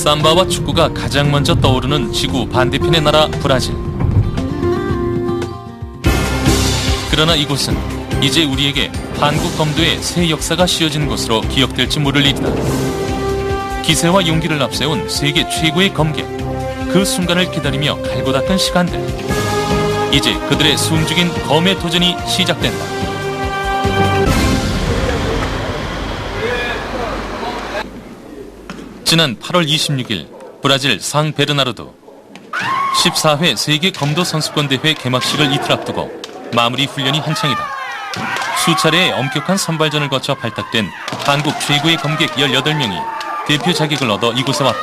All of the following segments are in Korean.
삼바와 축구가 가장 먼저 떠오르는 지구 반대편의 나라 브라질. 그러나 이곳은 이제 우리에게 한국 검도의 새 역사가 씌어진 곳으로 기억될지 모를 일이다. 기세와 용기를 앞세운 세계 최고의 검객. 그 순간을 기다리며 갈고 닦은 시간들. 이제 그들의 숨죽인 검의 도전이 시작된다. 지난 8월 26일 브라질 상베르나르도 14회 세계 검도 선수권 대회 개막식을 이틀 앞두고 마무리 훈련이 한창이다. 수차례의 엄격한 선발전을 거쳐 발탁된 한국 최고의 검객 18명이 대표 자격을 얻어 이곳에 왔다.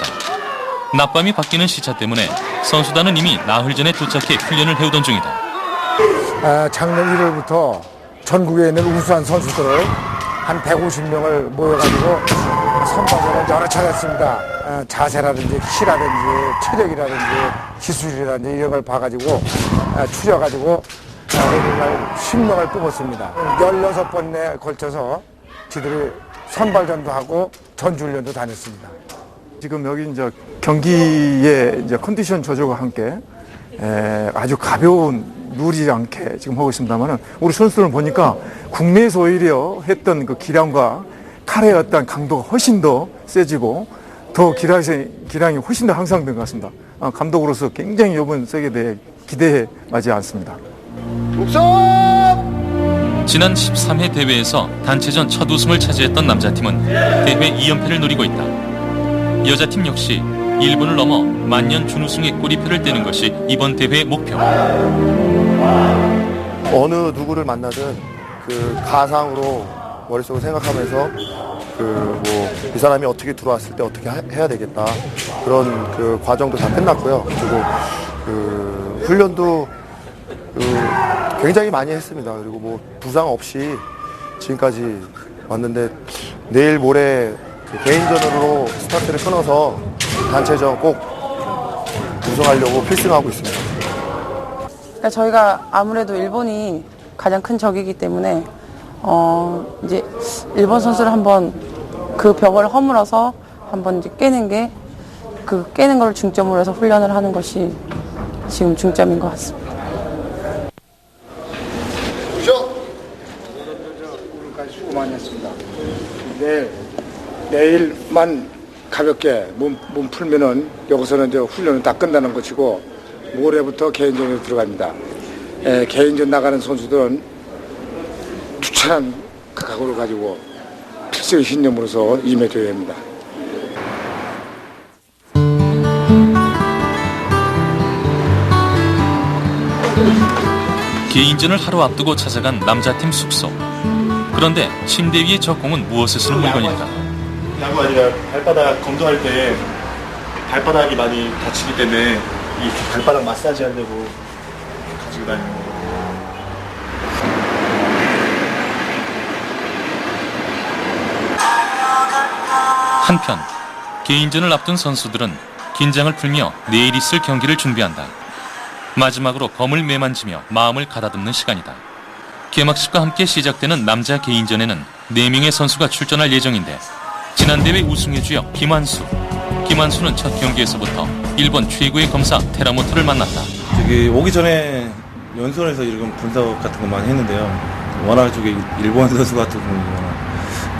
낮밤이 바뀌는 시차 때문에 선수단은 이미 나흘 전에 도착해 훈련을 해오던 중이다. 작년 1월부터 전국에 있는 우수한 선수들을 한 150명을 모여가지고 선발전을 여러 차례 했습니다. 자세라든지 키라든지 체력이라든지 기술이라든지 이런 걸 봐가지고 추려가지고 오늘날 10명을 뽑았습니다. 16번에 걸쳐서 지들이 선발전도 하고 전주훈련도 다녔습니다. 지금 여기 이제 경기의 이제 컨디션 조절과 함께 아주 가벼운 누리지 않게 지금 하고 있습니다만은 우리 선수들을 보니까 국내에서 오히려 했던 그 기량과 칼의 어떤 강도가 훨씬 더 세지고 더 기량이 훨씬 더 향상된 것 같습니다. 감독으로서 굉장히 이번 세계에 대해 기대해 마지 않습니다. 지난 13회 대회에서 단체전 첫 우승을 차지했던 남자팀은 대회 2연패를 노리고 있다. 여자팀 역시 일본을 넘어 만년 준우승의 꼬리표를 떼는 것이 이번 대회의 목표. 어느 누구를 만나든 그 가상으로 머릿속으로 생각하면서 이 사람이 어떻게 들어왔을 때 어떻게 해야 되겠다, 그런 그 과정도 다 끝났고요. 그리고 훈련도 굉장히 많이 했습니다. 그리고 뭐 부상 없이 지금까지 왔는데 내일 모레 개인전으로 스타트를 끊어서 단체전 꼭 우승하려고 필승하고 있습니다. 그러니까 저희가 아무래도 일본이 가장 큰 적이기 때문에 이제 일본 선수를 한번 그 벽을 허물어서 한번 이제 깨는 걸 중점으로 해서 훈련을 하는 것이 지금 중점인 것 같습니다. 오늘까지 수고 많이 했습니다. 내일만 가볍게 몸 풀면은 여기서는 이제 훈련은 다 끝나는 것이고 모레부터 개인전에 들어갑니다. 개인전 나가는 선수들은 투철한 각오를 가지고 필승의 신념으로서 임해줘야 합니다. 개인전을 하루 앞두고 찾아간 남자팀 숙소. 그런데 침대 위에 저 공은 무엇을 쓸 물건일까? 야구 아니라 발바닥 검도할 때 발바닥이 많이 다치기 때문에 이 발바닥 마사지 하려고 가지고 다니는 거예요. 한편 개인전을 앞둔 선수들은 긴장을 풀며 내일 있을 경기를 준비한다. 마지막으로 검을 매만지며 마음을 가다듬는 시간이다. 개막식과 함께 시작되는 남자 개인전에는 4명의 선수가 출전할 예정인데 지난 대회 우승의 주역 김한수는 첫 경기에서부터 일본 최고의 검사 테라모토를 만났다. 오기 전에 연수원에서 이런 분석 같은 거 많이 했는데요. 워낙 일본 선수 같은 경우는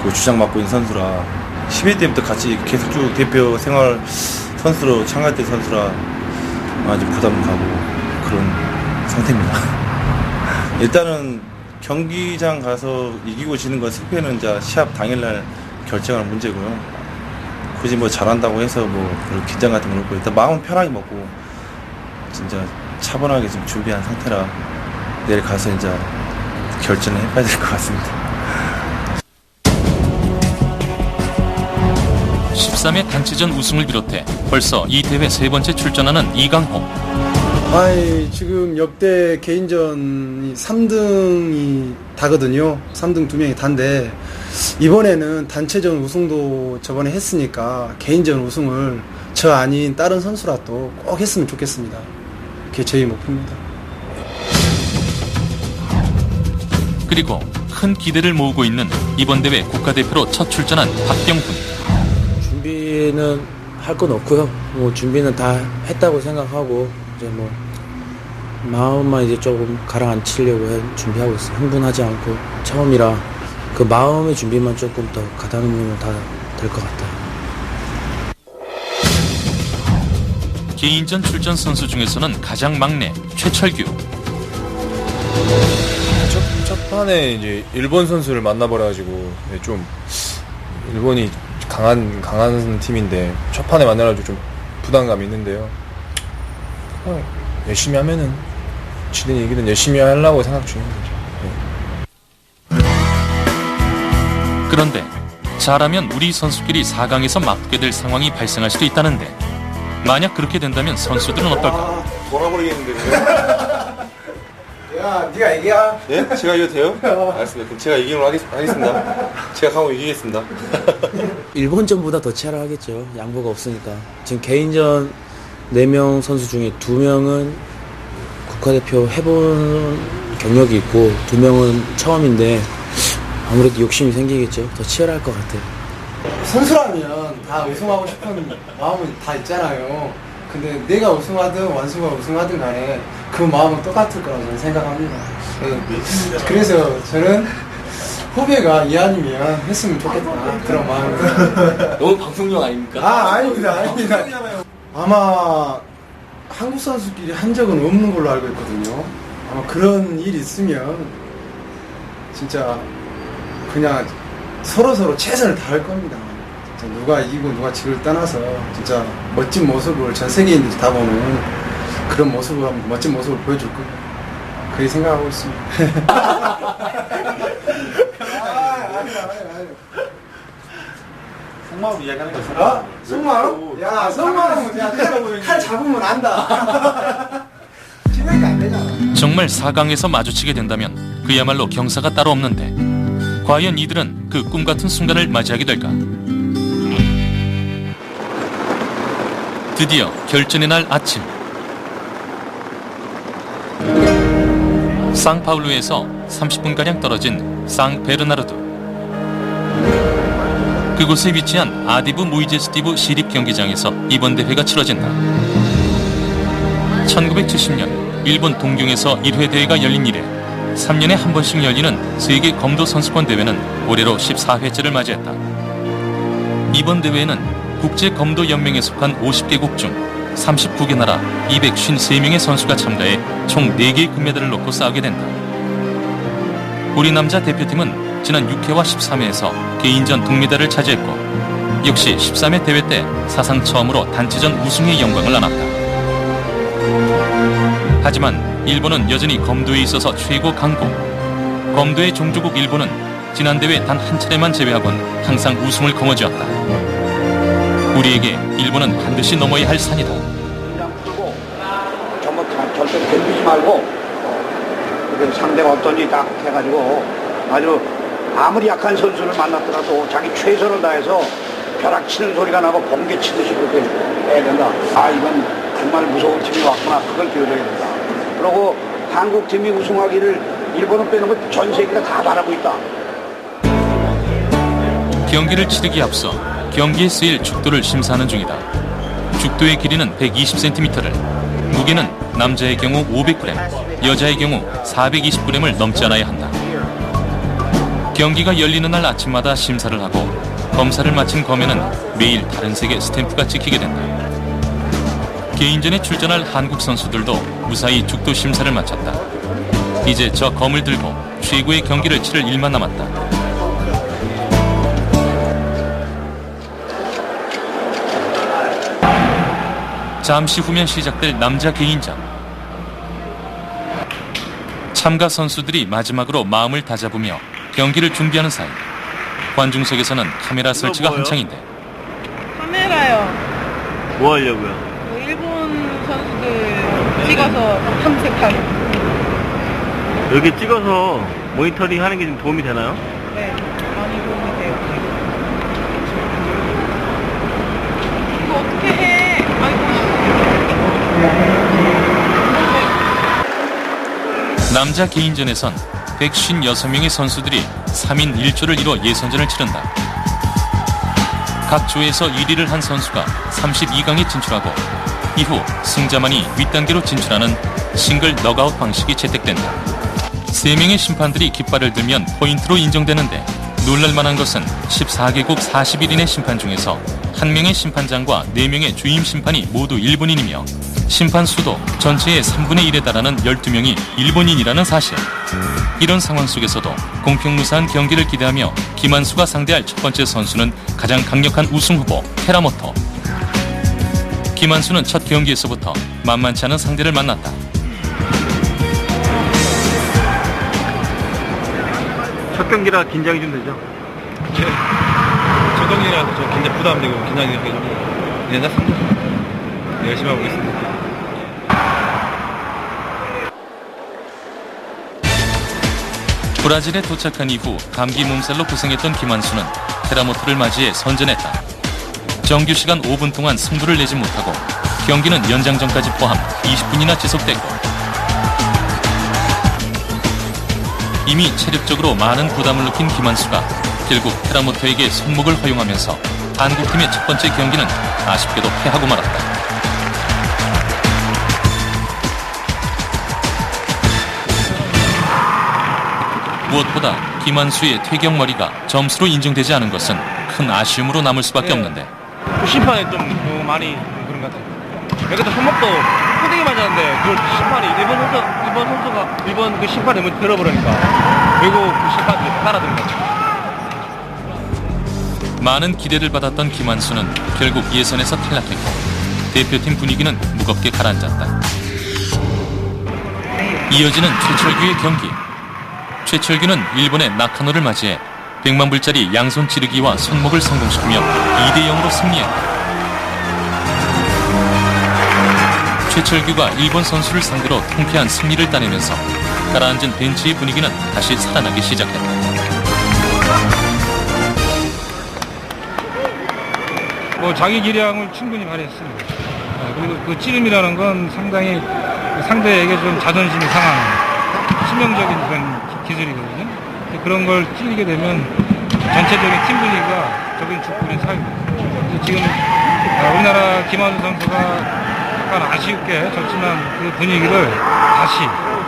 그 주장 맡고 있는 선수라 11회 때부터 같이 계속 쭉 대표 생활 선수로 참가했던 선수라 아주 부담 가고 그런 상태입니다. 일단은 경기장 가서 이기고 지는 건 승패는 이제 시합 당일날 결정할 문제고요. 굳이 뭐 잘한다고 해서 뭐 그런 긴장 같은 건 없고 일단 마음 편하게 먹고 진짜 차분하게 지금 준비한 상태라 내일 가서 이제 결정을 해봐야 될 것 같습니다. 13회 단체전 우승을 비롯해 벌써 이 대회 3번째 출전하는 이강호. 지금 역대 개인전 3등이 다거든요. 3등 2명이 단데 이번에는 단체전 우승도 저번에 했으니까 개인전 우승을 저 아닌 다른 선수라도 꼭 했으면 좋겠습니다. 그게 저희 목표입니다. 그리고 큰 기대를 모으고 있는 이번 대회 국가대표로 첫 출전한 박병훈. 준비는 할 건 없고요. 뭐 준비는 다 했다고 생각하고 이제 뭐 마음만 이제 조금 가라앉히려고 준비하고 있어요. 흥분하지 않고 처음이라 그 마음의 준비만 조금 더 가다듬으면 다 될 것 같아요. 개인전 출전 선수 중에서는 가장 막내 최철규. 첫 판에 이제 일본 선수를 만나버려가지고 좀 일본이 강한 팀인데 첫 판에 만나가지고 좀 부담감이 있는데요. 열심히 하면은 지든 이기든 열심히 하려고 생각 중입니다. 그런데 잘하면 우리 선수끼리 4강에서 맞붙게 될 상황이 발생할 수도 있다는데 만약 그렇게 된다면 선수들은 어떨까? 돌아버리겠는데. 야, 네가 얘기야. 예? 제가 이겨도 돼요? 알겠습니다. 그럼 제가 이기는 걸로 하겠습니다. 제가 강호 이기겠습니다. 일본전보다 더 치열하겠죠. 양보가 없으니까. 지금 개인전 4명 선수 중에 2명은 국가대표 해본 경력이 있고 2명은 처음인데 아무래도 욕심이 생기겠죠. 더 치열할 것 같아요. 선수라면 다 우승하고 싶은 마음은 다 있잖아요. 근데 내가 우승하든 완수가 우승하든 간에 그 마음은 똑같을 거라고 저는 생각합니다. 그래서 저는 후배가 이한이면 했으면 좋겠다 그런 마음이. 너무 방송용 아닙니까? 아닙니다. 아마 한국 선수끼리 한 적은 없는 걸로 알고 있거든요. 아마 그런 일이 있으면 진짜 그냥 서로 최선을 다할 겁니다. 진짜 누가 이기고 누가 지를 떠나서 진짜 멋진 모습을 전 세계인들이 다 보는 그런 모습을 한번 멋진 모습을 보여줄 거예요. 그렇게 생각하고 있습니다. 속마음 이야기하는 거였어. 속마음? 야, 속마음은 칼 잡으면 안다. 진행이 안 되잖아. 정말 4강에서 마주치게 된다면 그야말로 경사가 따로 없는데 과연 이들은 그 꿈같은 순간을 맞이하게 될까? 드디어 결전의 날 아침, 상파울루에서 30분가량 떨어진 상베르나르도. 그곳에 위치한 아디브 모이제스티브 시립경기장에서 이번 대회가 치러진다. 1970년 일본 동경에서 1회 대회가 열린 이래 3년에 한 번씩 열리는 세계 검도 선수권 대회는 올해로 14회째를 맞이했다. 이번 대회에는 국제 검도 연맹에 속한 50개국 중 39개 나라 253명의 선수가 참가해 총 4개의 금메달을 놓고 싸우게 된다. 우리 남자 대표팀은 지난 6회와 13회에서 개인전 동메달을 차지했고 역시 13회 대회 때 사상 처음으로 단체전 우승의 영광을 안았다. 하지만 일본은 여전히 검도에 있어서 최고 강국. 검도의 종주국 일본은 지난 대회 단 한 차례만 제외하곤 항상 우승을 거머쥐었다. 우리에게 일본은 반드시 넘어야 할 산이다. 풀고 전부 절대 덤비지 말고 상대가 어떤지 딱 해가지고 아주 아무리 약한 선수를 만났더라도 자기 최선을 다해서 벼락치는 소리가 나고 번개 치듯이 그렇게 해야 된다. 아, 이건 정말 무서운 팀이 왔구나. 그걸 기억해야 된다. 그리고 한국 팀이 우승하기를 일본은 빼는 거 전 세계가 다 바라고 있다. 경기를 치르기에 앞서 경기에 쓰일 죽도를 심사하는 중이다. 죽도의 길이는 120cm를, 무게는 남자의 경우 500g, 여자의 경우 420g을 넘지 않아야 한다. 경기가 열리는 날 아침마다 심사를 하고 검사를 마친 검에는 매일 다른 색의 스탬프가 찍히게 된다. 개인전에 출전할 한국 선수들도 무사히 죽도 심사를 마쳤다. 이제 저 검을 들고 최고의 경기를 치를 일만 남았다. 잠시 후면 시작될 남자 개인전. 참가 선수들이 마지막으로 마음을 다잡으며 경기를 준비하는 사이 관중석에서는 카메라 설치가 한창인데. 카메라요. 뭐 하려고요? 뭐 일본 선수들 찍어서 탐색하는. 여기 찍어서 모니터링 하는 게 좀 도움이 되나요? 네, 많이 도움이 돼요. 이거 어떻게 해? 아이고. 남자 개인전에선 156명의 선수들이 3인 1조를 이뤄 예선전을 치른다. 각 조에서 1위를 한 선수가 32강에 진출하고 이후 승자만이 윗단계로 진출하는 싱글 넉아웃 방식이 채택된다. 3명의 심판들이 깃발을 들면 포인트로 인정되는데 놀랄만한 것은 14개국 41인의 심판 중에서 1명의 심판장과 4명의 주임 심판이 모두 일본인이며 심판 수도 전체의 3분의 1에 달하는 12명이 일본인이라는 사실. 이런 상황 속에서도 공평무사한 경기를 기대하며 김한수가 상대할 첫 번째 선수는 가장 강력한 우승 후보 테라모토. 김한수는 첫 경기에서부터 만만치 않은 상대를 만났다. 첫 경기라 긴장이 좀 되죠? 네. 첫 경기라서 좀 굉장히 부담되고 긴장이 되고 괜찮습니다. 열심히 하고 있습니다. 브라질에 도착한 이후 감기 몸살로 고생했던 김한수는 테라모토를 맞이해 선전했다. 정규 시간 5분 동안 승부를 내지 못하고 경기는 연장전까지 포함 20분이나 지속됐고 이미 체력적으로 많은 부담을 느낀 김한수가 결국 테라모토에게 손목을 허용하면서 한국팀의 첫 번째 경기는 아쉽게도 패하고 말았다. 무엇보다 김한수의 퇴경머리가 점수로 인정되지 않은 것은 큰 아쉬움으로 남을 수밖에 없는데 심판이 좀 많이 그런 것 같아요. 여기도 손목도 후대기 맞았는데 그걸 심판이 일본 그 심판이 먼저 들어버리니까 외국 그 심판들이 따라드는 거죠. 많은 기대를 받았던 김한수는 결국 예선에서 탈락했고 대표팀 분위기는 무겁게 가라앉았다. 이어지는 최철규의 경기. 최철규는 일본의 나카노를 맞이해 100만 불짜리 양손 찌르기와 손목을 성공시키며 2대0으로 승리했다. 최철규가 일본 선수를 상대로 통쾌한 승리를 따내면서 가라앉은 벤치의 분위기는 다시 살아나기 시작했다. 자기 기량을 충분히 발휘했습니다. 그리고 그 찌름이라는 건 상당히 상대에게 좀 자존심이 상하는 치명적인 그런 기술이거든요. 그런 걸 찌르게 되면 전체적인 팀 분위기가 적인 축구인 사유입니다. 지금 우리나라 김한수 선수가 약간 아쉽게 졌지만 그 분위기를 다시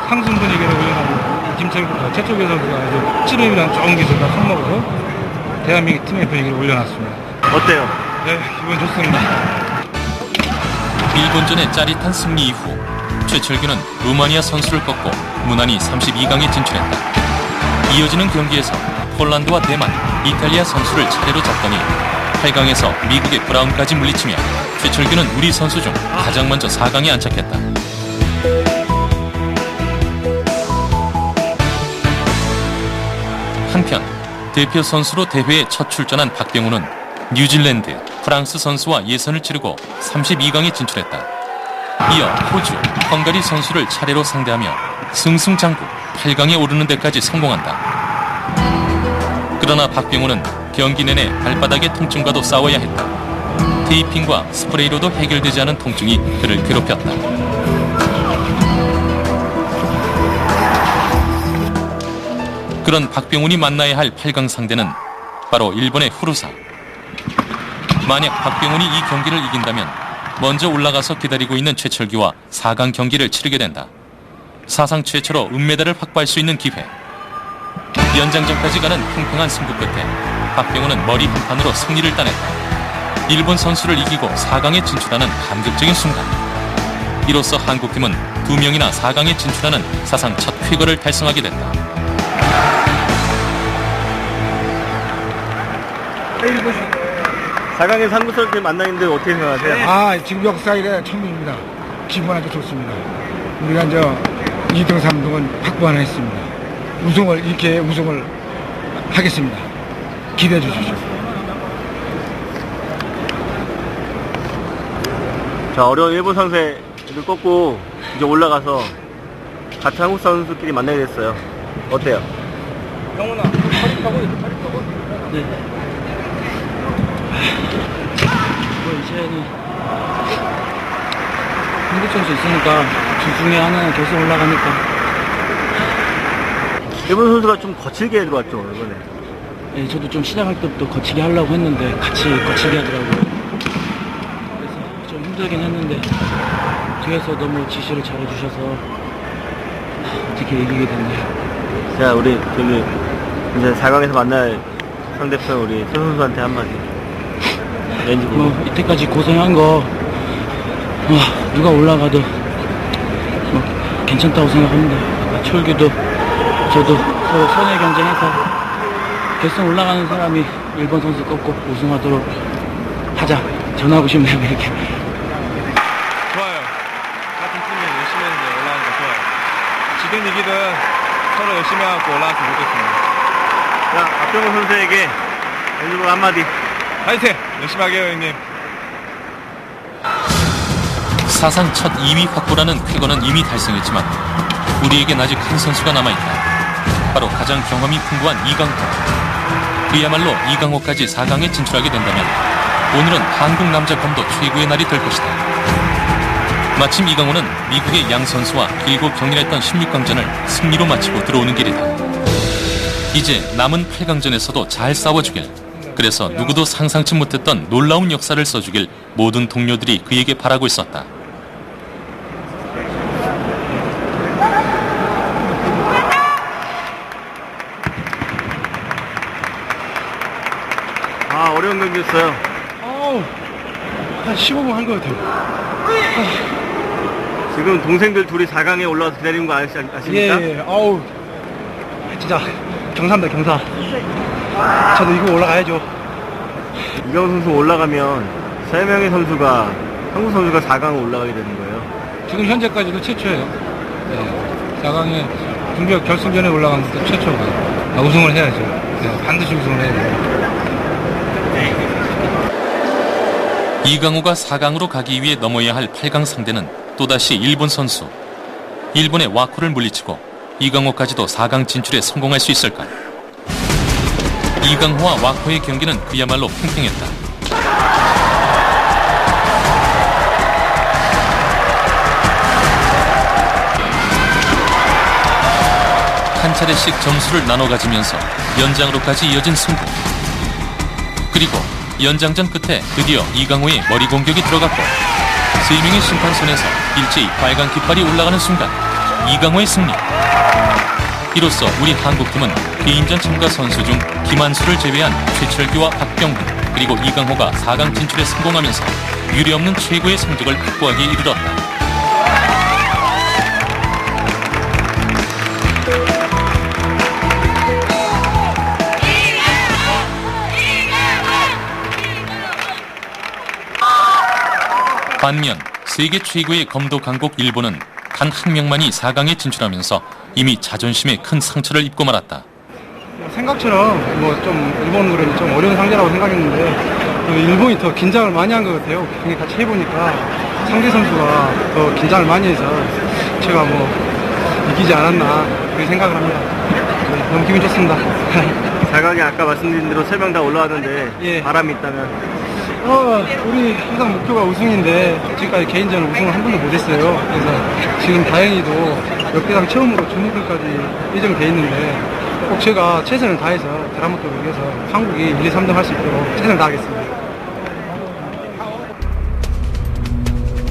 상승 분위기로 올려놓은 최철규 선수가 아주 찌름이라는 좋은 기술과 손목으로 대한민국 팀의 분위기를 올려놨습니다. 어때요? 네, 기분 좋습니다. 일본전의 짜릿한 승리 이후 최철규는 루마니아 선수를 꺾고 무난히 32강에 진출했다. 이어지는 경기에서 폴란드와 대만, 이탈리아 선수를 차례로 잡더니 8강에서 미국의 브라운까지 물리치며 최철규는 우리 선수 중 가장 먼저 4강에 안착했다. 한편 대표 선수로 대회에 첫 출전한 박병호는 뉴질랜드, 프랑스 선수와 예선을 치르고 32강에 진출했다. 이어 호주, 헝가리 선수를 차례로 상대하며 승승장구 8강에 오르는 데까지 성공한다. 그러나 박병호는 경기 내내 발바닥의 통증과도 싸워야 했다. 테이핑과 스프레이로도 해결되지 않은 통증이 그를 괴롭혔다. 그런 박병훈이 만나야 할 8강 상대는 바로 일본의 후루사. 만약 박병훈이 이 경기를 이긴다면 먼저 올라가서 기다리고 있는 최철규와 4강 경기를 치르게 된다. 사상 최초로 은메달을 확보할 수 있는 기회. 연장전까지 가는 팽팽한 승부 끝에 박병훈은 머리 한 판으로 승리를 따냈다. 일본 선수를 이기고 4강에 진출하는 감격적인 순간. 이로써 한국팀은 2명이나 4강에 진출하는 사상 첫 쾌거를 달성하게 됐다. 사강에서 한국 선수들 만나는데 어떻게 생각하세요? 지금 역사일에 처음입니다. 기분 아주 좋습니다. 우리가 이제 2등, 3등은 확보 하나 했습니다. 이렇게 우승을 하겠습니다. 기대해 주십시오. 자, 어려운 일본 선수를 꺾고 이제 올라가서 같은 한국 선수끼리 만나게 됐어요. 어때요? 영훈아, 허리 펴고. 네. 이제는 한국 선수 있으니까 둘 중에 하나는 결승 올라가니까. 일본 선수가 좀 거칠게 들어왔죠, 이번에. 예, 저도 좀 시작할 때부터 거치게 하려고 했는데 같이 거치게 하더라고요. 그래서 좀 힘들긴 했는데 뒤에서 너무 지시를 잘해주셔서 어떻게 이기게 됐네요. 자, 우리 저기 이제 4강에서 만날 상대편 우리 선 선수한테 한마디. 왠지 보고. 뭐 이때까지 고생한 거 누가 올라가도 뭐 괜찮다고 생각합니다. 철규도 저도 서로 선의 경쟁해서 결승 올라가는 사람이 일본 선수 꺾고 우승하도록 하자. 전하고 싶네요. 이렇게. 좋아요. 같은 팀이 열심히 했는데 올라가는 거 좋아요. 지든 이기든 서로 열심히 하고 올라갔으면 좋겠습니다. 자, 박병호 선수에게 왠지 보고 한마디. 파이팅! 열심히 하게요, 형님. 사상 첫 2위 확보라는 쾌거는 이미 달성했지만 우리에겐 아직 한 선수가 남아있다. 바로 가장 경험이 풍부한 이강호. 그야말로 이강호까지 4강에 진출하게 된다면 오늘은 한국 남자 검도 최고의 날이 될 것이다. 마침 이강호는 미국의 양 선수와 길고 격렬했던 16강전을 승리로 마치고 들어오는 길이다. 이제 남은 8강전에서도 잘 싸워주길, 그래서 누구도 상상치 못했던 놀라운 역사를 써주길 모든 동료들이 그에게 바라고 있었다. 아, 어려운 경기였어요. 한 15분 한 것 같아요. 지금 동생들 둘이 4강에 올라와서 기다리는 거 아십니까? 예. 아우, 진짜 경사입니다, 경사. 저도 이거 올라가야죠. 이강호 선수 올라가면 3명의 선수가, 한국 선수가 4강에 올라가게 되는 거예요. 지금 현재까지도 최초예요. 네. 4강에 준비가 결승전에 올라간 것도 최초고 우승을 해야죠. 네. 반드시 우승을 해야 돼요. 이강호가 4강으로 가기 위해 넘어야 할 8강 상대는 또다시 일본 선수. 일본의 와코를 물리치고 이강호까지도 4강 진출에 성공할 수 있을까? 이강호와 와코의 경기는 그야말로 팽팽했다. 한 차례씩 점수를 나눠 가지면서 연장으로까지 이어진 승부. 그리고 연장전 끝에 드디어 이강호의 머리 공격이 들어갔고 3명의 심판 손에서 일제히 빨간 깃발이 올라가는 순간 이강호의 승리. 이로써 우리 한국팀은 개인전 참가 선수 중 김한수를 제외한 최철규와 박병훈 그리고 이강호가 4강 진출에 성공하면서 유례없는 최고의 성적을 확보하기에 이르렀다. 반면 세계 최고의 검도 강국 일본은 단 한 명만이 4강에 진출하면서 이미 자존심에 큰 상처를 입고 말았다. 생각처럼 좀 일본 그런 좀 어려운 상대라고 생각했는데 일본이 더 긴장을 많이 한 것 같아요. 경기 같이 해보니까 상대 선수가 더 긴장을 많이 해서 제가 이기지 않았나 그렇게 생각을 합니다. 네, 너무 기분 좋습니다. 4강에 아까 말씀드린 대로 3명 다 올라왔는데 예. 바람이 있다면 우리 항상 목표가 우승인데 지금까지 개인전 우승을 한 번도 못했어요. 그래서 지금 다행히도 역대상 처음으로 준우승까지 예정돼 있는데 꼭 제가 최선을 다해서 드라마토를 위해서 한국이 1, 2, 3등 할 수 있도록 최선을 다하겠습니다.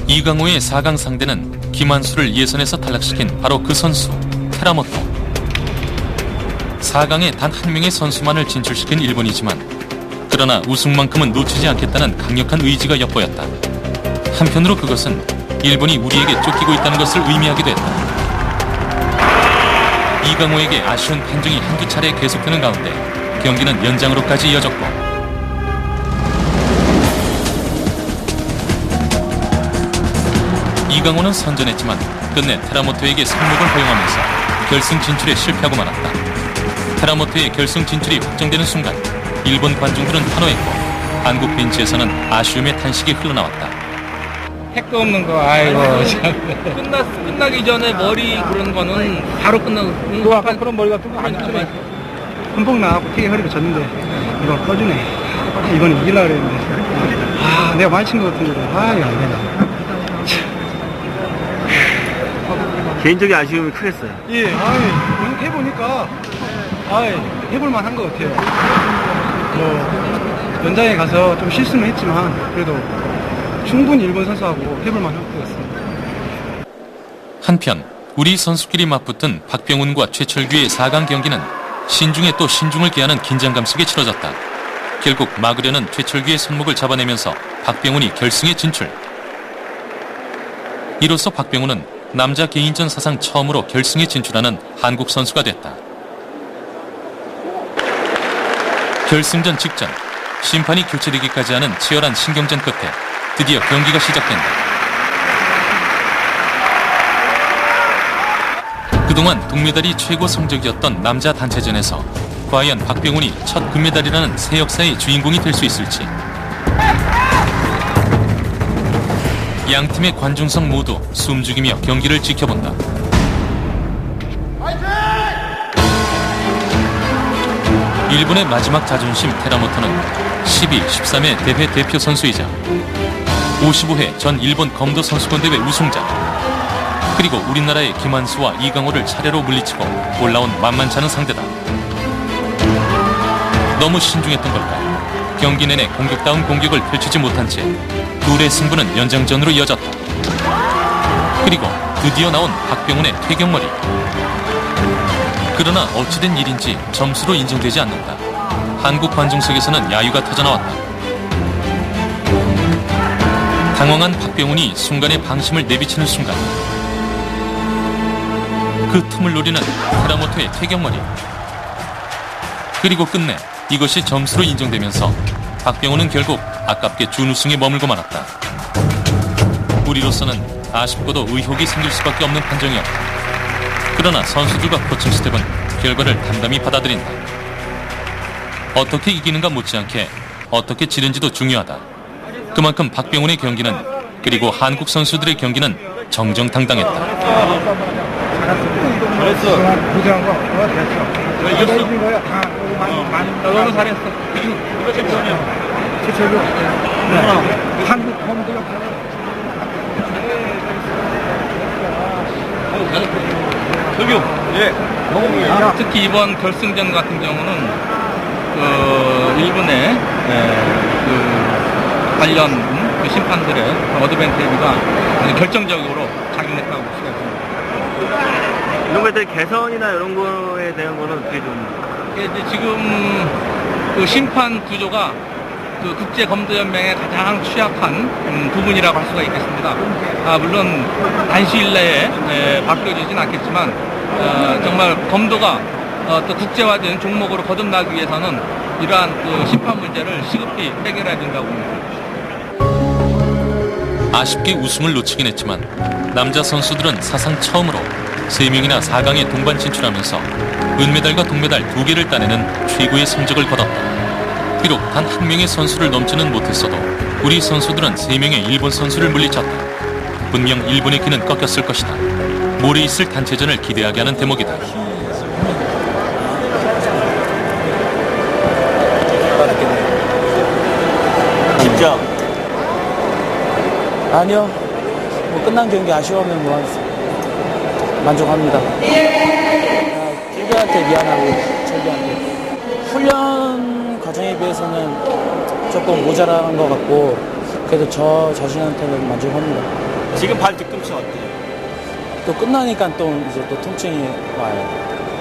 이강호의 4강 상대는 김한수를 예선에서 탈락시킨 바로 그 선수 테라모토. 4강에 단 한 명의 선수만을 진출시킨 일본이지만 그러나 우승만큼은 놓치지 않겠다는 강력한 의지가 엿보였다. 한편으로 그것은 일본이 우리에게 쫓기고 있다는 것을 의미하기도 했다. 이강호에게 아쉬운 판정이 한두 차례 계속되는 가운데 경기는 연장으로까지 이어졌고 이강호는 선전했지만 끝내 테라모토에게 상목을 허용하면서 결승 진출에 실패하고 말았다. 테라모토의 결승 진출이 확정되는 순간 일본 관중들은 환호했고 한국 벤치에서는 아쉬움의 탄식이 흘러나왔다. 택도 없는 거 아이고 끝나기 전에 머리 그런 거는 바로 끝나고 또 아까 그런 머리가 또 안 좋네. 흠뻑 나가고 튀게 허리가 졌는데 이건 꺼주네. 이번에 이기려고 그랬는데 내가 많이 친 것 같은데 이거 안 되네. 개인적인 아쉬움이 크겠어요. 예, 해보니까 해볼만 한 것 같아요. 뭐 연장에 가서 좀 실수는 했지만 그래도 충분히 일본 선수하고 해볼 만한 것 같습니다. 한편 우리 선수끼리 맞붙은 박병훈과 최철규의 4강 경기는 신중에 또 신중을 기하는 긴장감 속에 치러졌다. 결국 막으려는 최철규의 손목을 잡아내면서 박병훈이 결승에 진출. 이로써 박병훈은 남자 개인전 사상 처음으로 결승에 진출하는 한국 선수가 됐다. 결승전 직전 심판이 교체되기까지 하는 치열한 신경전 끝에 드디어 경기가 시작된다. 그동안 동메달이 최고 성적이었던 남자 단체전에서 과연 박병훈이 첫 금메달이라는 새 역사의 주인공이 될 수 있을지. 양 팀의 관중석 모두 숨죽이며 경기를 지켜본다. 일본의 마지막 자존심 테라모토는 12, 13회 대회 대표 선수이자 55회 전 일본 검도 선수권 대회 우승자, 그리고 우리나라의 김한수와 이강호를 차례로 물리치고 올라온 만만치 않은 상대다. 너무 신중했던 걸까? 경기 내내 공격다운 공격을 펼치지 못한 채 둘의 승부는 연장전으로 이어졌다. 그리고 드디어 나온 박병훈의 퇴경머리. 그러나 어찌된 일인지 점수로 인정되지 않는다. 한국 관중석에서는 야유가 터져나왔다. 당황한 박병훈이 순간의 방심을 내비치는 순간 그 틈을 노리는 테라모토의 퇴경머리. 그리고 끝내 이것이 점수로 인정되면서 박병훈은 결국 아깝게 준우승에 머물고 말았다. 우리로서는 아쉽고도 의혹이 생길 수밖에 없는 판정이었다. 그러나 선수들과 코칭 스텝은 결과를 담담히 받아들인다. 어떻게 이기는가 못지않게 어떻게 지는지도 중요하다. 그만큼 박병훈의 경기는, 그리고 한국 선수들의 경기는 정정당당했다. 잘했어. 고생한 거 됐어. 이겼어. 이긴 거야. 다 너무 잘했어. 최철규. 한국 홈도 저기요. 예. 특히 이번 결승전 같은 경우는 일본의 관련 심판들의 어드밴티지가 아주 결정적으로 작용했다고 볼 수가 있습니다. 이런 것들 개선이나 이런 거에 대한 거는 어떻게 좀? 이제 지금 그 심판 구조가 그 국제검도연맹의 가장 취약한 부분이라고 할 수가 있겠습니다. 물론 단시일 내에 바뀌어지진 않겠지만 정말 검도가 또 국제화된 종목으로 거듭나기 위해서는 이러한 그 심판 문제를 시급히 해결해야 된다고 봅니다. 아쉽게 우승을 놓치긴 했지만 남자 선수들은 사상 처음으로 3명이나 4강에 동반 진출하면서 은메달과 동메달 2개를 따내는 최고의 성적을 거뒀다. 비록 단 한 명의 선수를 넘지는 못했어도 우리 선수들은 3명의 일본 선수를 물리쳤다. 분명 일본의 귀는 꺾였을 것이다. 모레 있을 단체전을 기대하게 하는 대목이다. 진짜? 아니요. 뭐 끝난 경기 아쉬워하면 만족합니다. 킬드한테 미안하고 철규한테. 훈련 과정에 비해서는 조금 모자란 것 같고 그래도 저 자신한테는 만족합니다. 지금 발 뒤꿈치 어때요? 또 끝나니까 또 이제 또 통증이 와요.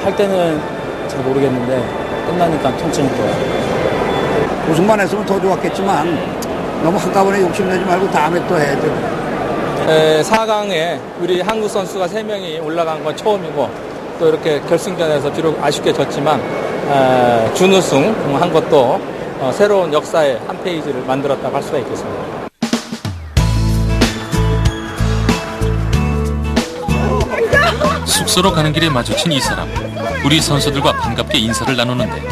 할 때는 잘 모르겠는데 끝나니까 통증이 또 와요. 우승만 했으면 더 좋았겠지만 너무 한꺼번에 욕심내지 말고 다음에 또 해야죠. 4강에 우리 한국 선수가 3명이 올라간 건 처음이고 또 이렇게 결승전에서 비록 아쉽게 졌지만 준우승 한 것도 새로운 역사의 한 페이지를 만들었다고 할 수가 있겠습니다. 숙소로 가는 길에 마주친 이 사람. 우리 선수들과 반갑게 인사를 나누는데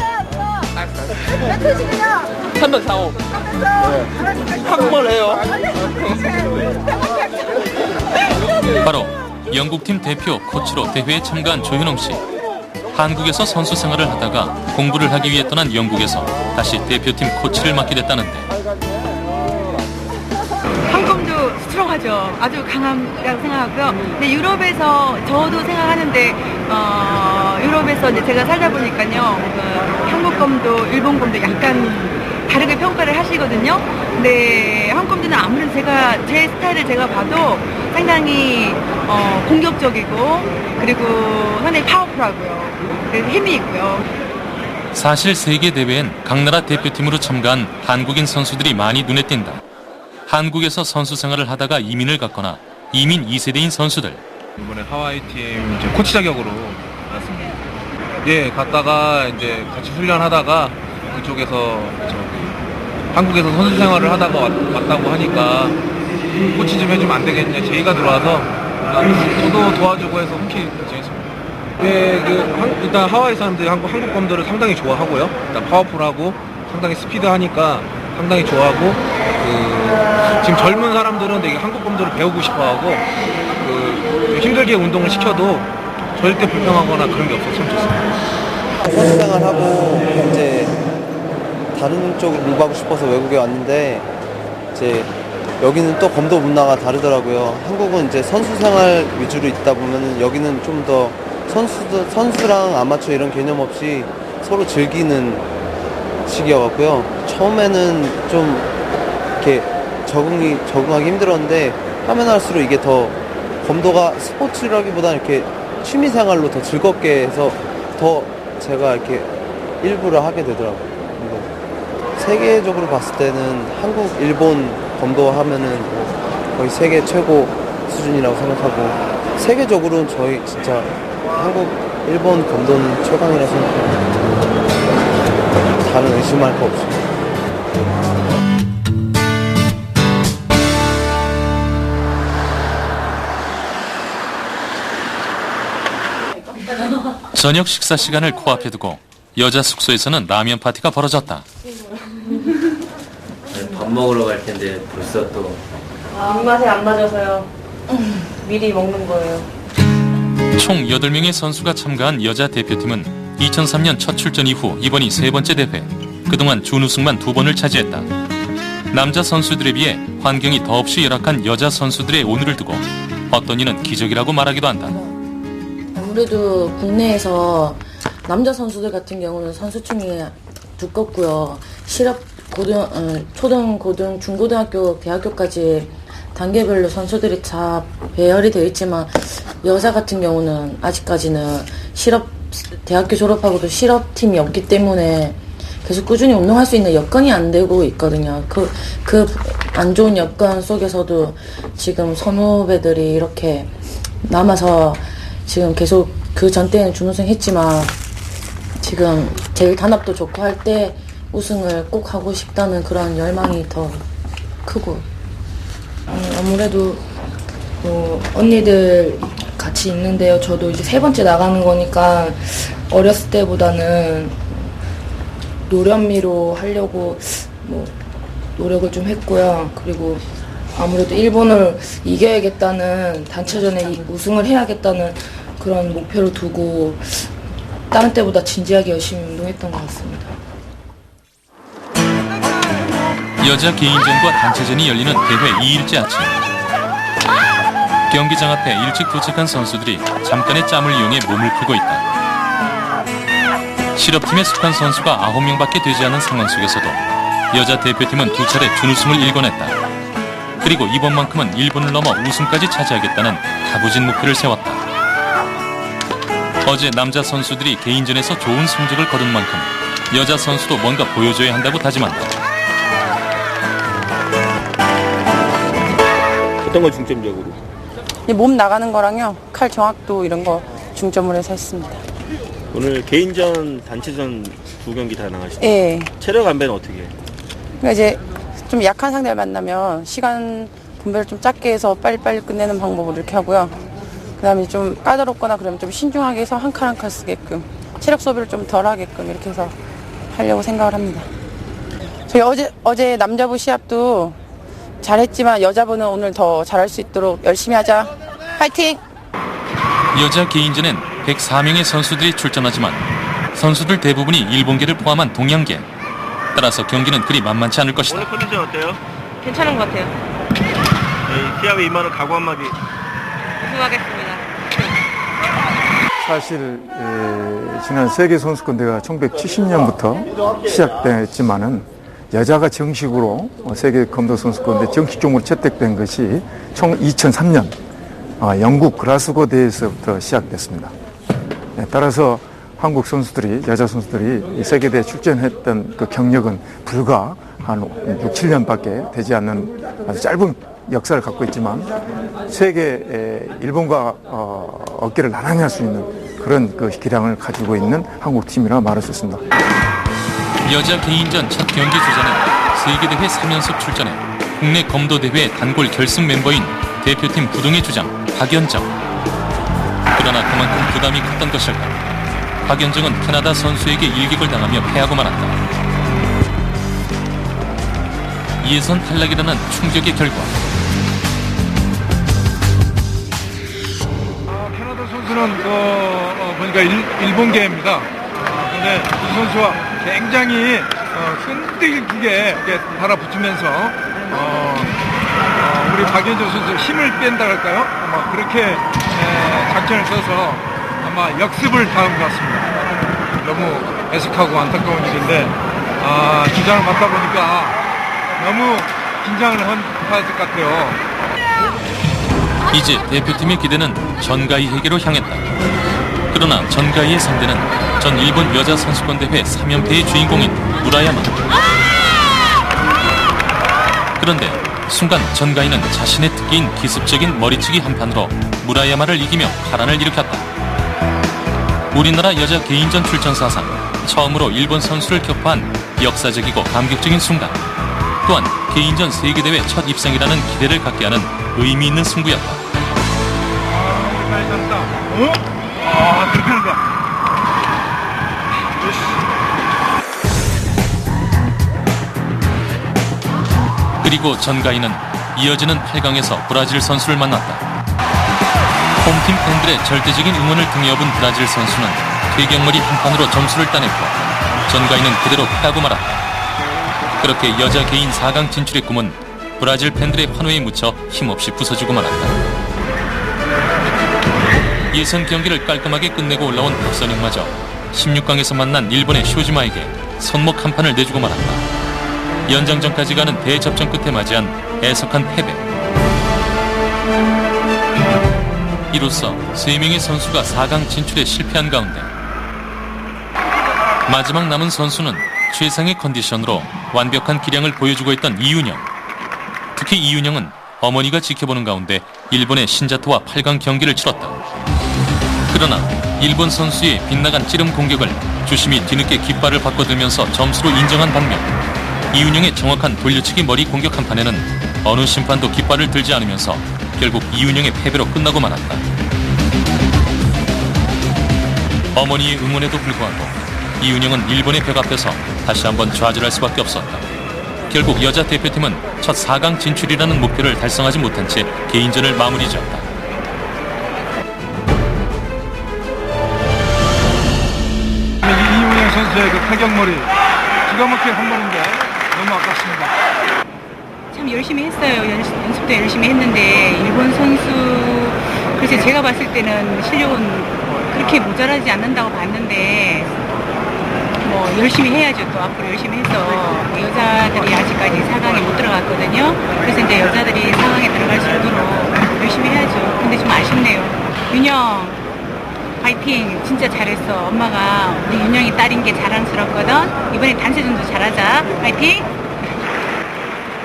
345. 한국말 해요. 바로 영국팀 대표 코치로 대회에 참가한 조현웅 씨. 한국에서 선수 생활을 하다가 공부를 하기 위해 떠난 영국에서 다시 대표팀 코치를 맡게 됐다는데 한국도 스트롱하죠. 아주 강함이라고 생각하고요. 근데 유럽에서 저도 생각하는데 유럽에서 이제 제가 살다 보니까요, 한국 검도, 일본 검도 약간 다르게 평가를 하시거든요. 근데 한국 검도는 아무래도 제 스타일을 제가 봐도 상당히 공격적이고 그리고 상당히 파워풀하고요. 그래서 힘이 있고요. 사실 세계 대회엔 각 나라 대표팀으로 참가한 한국인 선수들이 많이 눈에 띈다. 한국에서 선수 생활을 하다가 이민을 갔거나 이민 2세대인 선수들. 이번에 하와이 팀 이제 코치 자격으로 갔습니다. 예, 갔다가 이제 같이 훈련하다가 그쪽에서 한국에서 선수 생활을 하다가 왔다고 하니까 코치 좀 해주면 안 되겠냐 제의가 들어와서 저도 도와주고 해서 흔쾌히 지냈습니다. 예, 일단 하와이 사람들이 한국 검도를 상당히 좋아하고요. 일단 파워풀하고 상당히 스피드하니까 상당히 좋아하고 지금 젊은 사람들은 되게 한국 검도를 배우고 싶어하고 힘들게 운동을 시켜도 절대 불평하거나 그런 게 없어서 참 좋습니다. 선수 생활하고 이제 다른 쪽으로 공부하고 싶어서 외국에 왔는데 이제 여기는 또 검도 문화가 다르더라고요. 한국은 이제 선수 생활 위주로 있다 보면 여기는 좀 더 선수랑 아마추어 이런 개념 없이 서로 즐기는 시기여갖고요. 처음에는 좀 이렇게 적응하기 힘들었는데 하면 할수록 이게 더 검도가 스포츠라기보다는 이렇게 취미 생활로 더 즐겁게 해서 더 제가 이렇게 일부러 하게 되더라고요. 근데 세계적으로 봤을 때는 한국, 일본 검도 하면은 거의 세계 최고 수준이라고 생각하고 세계적으로는 저희 진짜 한국, 일본 검도는 최강이라고 생각합니다. 다른 의심할 거 없습니다. 저녁 식사 시간을 코앞에 두고 여자 숙소에서는 라면 파티가 벌어졌다. 밥 먹으러 갈 텐데 벌써 또 입맛에 안 맞아서요. 미리 먹는 거예요. 총 8명의 선수가 참가한 여자 대표팀은 2003년 첫 출전 이후 이번이 세 번째 대회. 그동안 준우승만 2번을 차지했다. 남자 선수들에 비해 환경이 더없이 열악한 여자 선수들의 오늘을 두고 어떤 이는 기적이라고 말하기도 한다. 아무래도 국내에서 남자 선수들 같은 경우는 선수층이 두껍고요. 실업 초등, 고등, 중고등학교, 대학교까지 단계별로 선수들이 다 배열이 되어 있지만 여자 같은 경우는 아직까지는 대학교 졸업하고도 실업팀이 없기 때문에 계속 꾸준히 운동할 수 있는 여건이 안 되고 있거든요. 그 안 좋은 여건 속에서도 지금 선후배들이 이렇게 남아서 지금 계속 그 전 때는 준우승 했지만 지금 제일 단합도 좋고 할 때 우승을 꼭 하고 싶다는 그런 열망이 더 크고 아무래도 언니들 같이 있는데요. 저도 이제 3번째 나가는 거니까 어렸을 때보다는 노련미로 하려고 노력을 좀 했고요. 그리고 아무래도 일본을 이겨야겠다는 단체전에 우승을 해야겠다는 그런 목표를 두고 다른 때보다 진지하게 열심히 운동했던 것 같습니다. 여자 개인전과 단체전이 열리는 대회 2일째 아침. 경기장 앞에 일찍 도착한 선수들이 잠깐의 짬을 이용해 몸을 풀고 있다. 실업팀에 속한 선수가 9명밖에 되지 않은 상황 속에서도 여자 대표팀은 2차례 준우승을 일궈냈다. 그리고 이번만큼은 일본을 넘어 우승까지 차지하겠다는 다부진 목표를 세웠다. 어제 남자 선수들이 개인전에서 좋은 성적을 거둔 만큼 여자 선수도 뭔가 보여줘야 한다고 다짐한다. 어떤 걸 중점적으로? 몸 나가는 거랑요, 칼 정확도 이런 거 중점으로 해서 했습니다. 오늘 개인전, 단체전 2경기 다 나가시죠? 예. 체력 안배는 어떻게 해요? 그러니까 이제 좀 약한 상대를 만나면 시간 분배를 좀 짧게 해서 빨리빨리 끝내는 방법으로 이렇게 하고요. 그 다음에 좀 까다롭거나 그러면 좀 신중하게 해서 한 칼 한 칼 쓰게끔 체력 소비를 좀 덜 하게끔 이렇게 해서 하려고 생각을 합니다. 저희 어제 남자부 시합도 잘했지만 여자부는 오늘 더 잘할 수 있도록 열심히 하자. 파이팅! 여자 개인전엔 104명의 선수들이 출전하지만 선수들 대부분이 일본계를 포함한 동양계. 따라서 경기는 그리 만만치 않을 것이다. 오늘 컨디션 어때요? 괜찮은 것 같아요. 시합에 임하는 각오 한마디. 우승하겠습니다. 사실 지난 세계선수권대회가 1970년부터 시작됐지만은 여자가 정식으로 세계 검도 선수권대 정식종으로 채택된 것이 총 2003년 영국 글라스고 대회에서부터 시작됐습니다. 따라서 한국 선수들이, 여자 선수들이 이 세계대회 출전했던 그 경력은 불과 한 6, 7년밖에 되지 않는 아주 짧은 역사를 갖고 있지만 세계 일본과 어깨를 나란히 할 수 있는 그런 그 기량을 가지고 있는 한국 팀이라 말할 수 있습니다. 여자 개인전 첫 경기 주자는 세계대회 3연속 출전해 국내 검도대회 단골 결승 멤버인 대표팀 부동의 주장 박연정. 그러나 그만큼 부담이 컸던 것일까. 박연정은 캐나다 선수에게 일격을 당하며 패하고 말았다. 예선 탈락이라는 충격의 결과. 캐나다 선수는 보니까 일본계입니다. 근데 이 선수와 굉장히 끈질기게 달아붙으면서 우리 박연정 선수 힘을 뺀다 할까요? 아마 그렇게 작전을 써서 아마 역습을 당한 것 같습니다. 너무 애석하고 안타까운 일인데 주장을 맡다 보니까 너무 긴장을 한 것 같아요. 이제 대표팀의 기대는 전가이에게로 향했다. 그러나 전가이의 상대는 전 일본 여자 선수권 대회 3연패의 주인공인 무라야마. 그런데 순간 전가이는 자신의 특기인 기습적인 머리치기 한 판으로 무라야마를 이기며 파란을 일으켰다. 우리나라 여자 개인전 출전 사상 처음으로 일본 선수를 격파한 역사적이고 감격적인 순간. 또한 개인전 세계대회 첫 입상이라는 기대를 갖게 하는 의미 있는 승부였다. 그렇게 하는 거야. 그리고 전가이는 이어지는 8강에서 브라질 선수를 만났다. 홈팀 팬들의 절대적인 응원을 등에 업은 브라질 선수는 퇴경머리 한 판으로 점수를 따냈고 전가이는 그대로 패하고 말았다. 그렇게 여자 개인 4강 진출의 꿈은 브라질 팬들의 환호에 묻혀 힘없이 부서지고 말았다. 예선 경기를 깔끔하게 끝내고 올라온 박선영마저 16강에서 만난 일본의 쇼지마에게 손목 한 판을 내주고 말았다. 연장전까지 가는 대접전 끝에 맞이한 애석한 패배. 이로써 3명의 선수가 4강 진출에 실패한 가운데 마지막 남은 선수는 최상의 컨디션으로 완벽한 기량을 보여주고 있던 이윤영. 특히 이윤영은 어머니가 지켜보는 가운데 일본의 신자토와 8강 경기를 치렀다. 그러나 일본 선수의 빗나간 찌름 공격을 조심히 뒤늦게 깃발을 바꿔들면서 점수로 인정한 반면 이윤영의 정확한 돌려치기 머리 공격 한 판에는 어느 심판도 깃발을 들지 않으면서 결국 이윤영의 패배로 끝나고 말았다. 어머니의 응원에도 불구하고 이윤영은 일본의 벽 앞에서 다시 한번 좌절할 수밖에 없었다. 결국 여자 대표팀은 첫 4강 진출이라는 목표를 달성하지 못한 채 개인전을 마무리 지었다. 이윤영 선수의 그 타격머리 기가 막힌 한 번인데 너무 아깝습니다. 참 열심히 했어요. 연습도 열심히 했는데 일본 선수 글쎄 제가 봤을 때는 실력은 그렇게 모자라지 않는다고 봤는데 뭐 열심히 해야죠. 또 앞으로 열심히 해서 여자들이 아직까지 4강에 못 들어갔거든요. 그래서 이제 여자들이 4강에 들어갈 수 있도록 열심히 해야죠. 근데 좀 아쉽네요. 윤영 파이팅. 진짜 잘했어. 엄마가 우리 윤영이 딸인 게 자랑스럽거든. 이번에 단체전도 잘하자. 파이팅.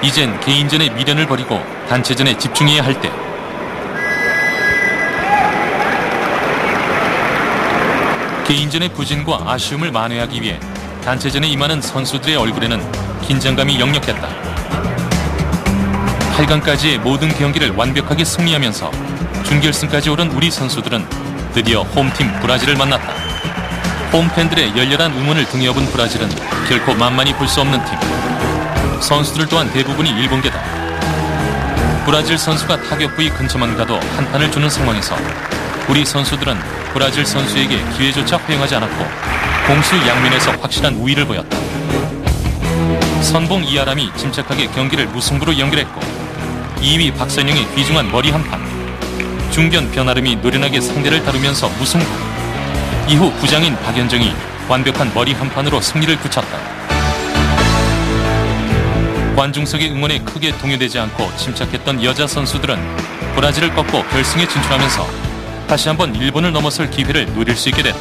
이젠 개인전의 미련을 버리고 단체전에 집중해야 할 때. 개인전의 부진과 아쉬움을 만회하기 위해 단체전에 임하는 선수들의 얼굴에는 긴장감이 역력했다. 8강까지의 모든 경기를 완벽하게 승리하면서 준결승까지 오른 우리 선수들은 드디어 홈팀 브라질을 만났다. 홈팬들의 열렬한 응원을 등에 업은 브라질은 결코 만만히 볼 수 없는 팀. 선수들 또한 대부분이 일본계다. 브라질 선수가 타격 부위 근처만 가도 한 판을 주는 상황에서 우리 선수들은 브라질 선수에게 기회조차 허용하지 않았고 공수 양면에서 확실한 우위를 보였다. 선봉 이아람이 침착하게 경기를 무승부로 연결했고 2위 박선영의 귀중한 머리 한판. 중견 변아름이 노련하게 상대를 다루면서 무승부. 이후 부장인 박연정이 완벽한 머리 한판으로 승리를 굳혔다. 관중석의 응원에 크게 동요되지 않고 침착했던 여자 선수들은 브라질을 꺾고 결승에 진출하면서 다시 한번 일본을 넘어설 기회를 노릴 수 있게 됐다.